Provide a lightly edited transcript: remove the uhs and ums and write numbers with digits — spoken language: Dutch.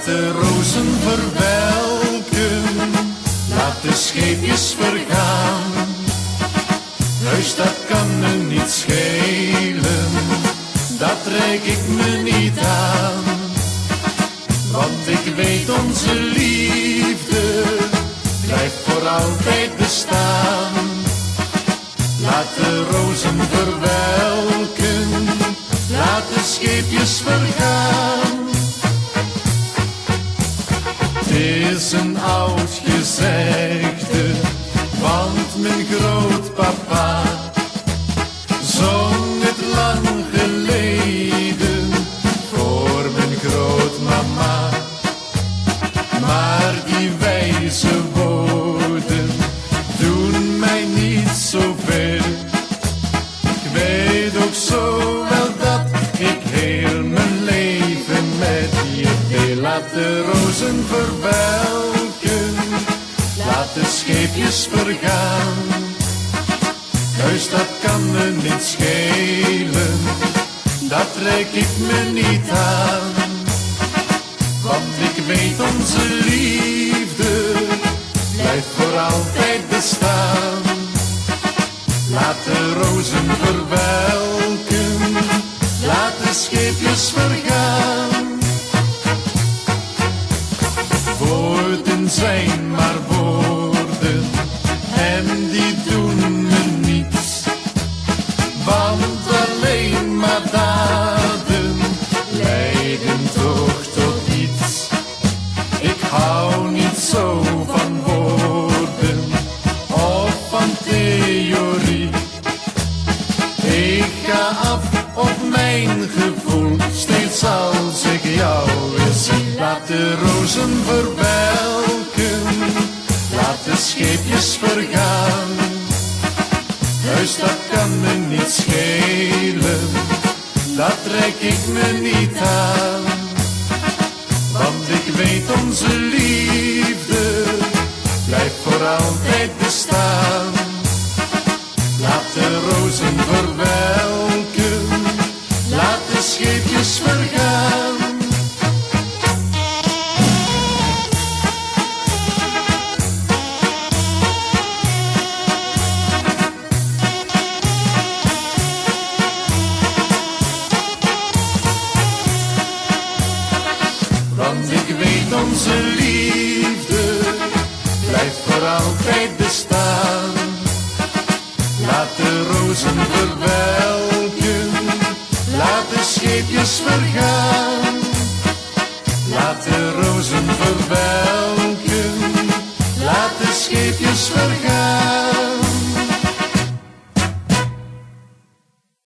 de rozen verwelken, laat de scheepjes vergaan. Huis, dat kan me niet schelen, dat trek ik me niet aan. Want ik weet onze liefde blijft voor altijd bestaan. Laat de rozen verwelken, laat de scheepjes vergaan. Het is een oud gezegde, want mijn grootpapa zong het lang geleden voor mijn grootmama. Maar die wijze woorden doen mij niet zoveel. Ik weet ook zo wel dat ik heel mijn leven met je deel. Laat de rozen verwelken, laat de scheepjes vergaan. Huis, dat kan me niet schelen, dat trek ik me niet aan. Want ik weet onze liefde blijft voor altijd bestaan. Laat de rozen verwelken, laat de scheepjes vergaan. Woorden zijn maar woorden en die doen me niets. Want alleen maar daden leiden toch tot iets. Ik hou niet zo van woorden of van theorie. Ik ga af op mijn gevoel, steeds als ik jou weer zie. Laat de rozen verwelken, laat de scheepjes vergaan. Huis, dat kan me niet schelen, dat trek ik me niet aan. Want ik weet onze liefde blijft voor altijd bestaan. Laat de rozen verwelken, laat de scheepjes vergaan. Want ik weet onze liefde blijft voor altijd bestaan. Laat de rozen verwelken, laat de scheepjes vergaan. Laat de rozen verwelken, laat de scheepjes vergaan.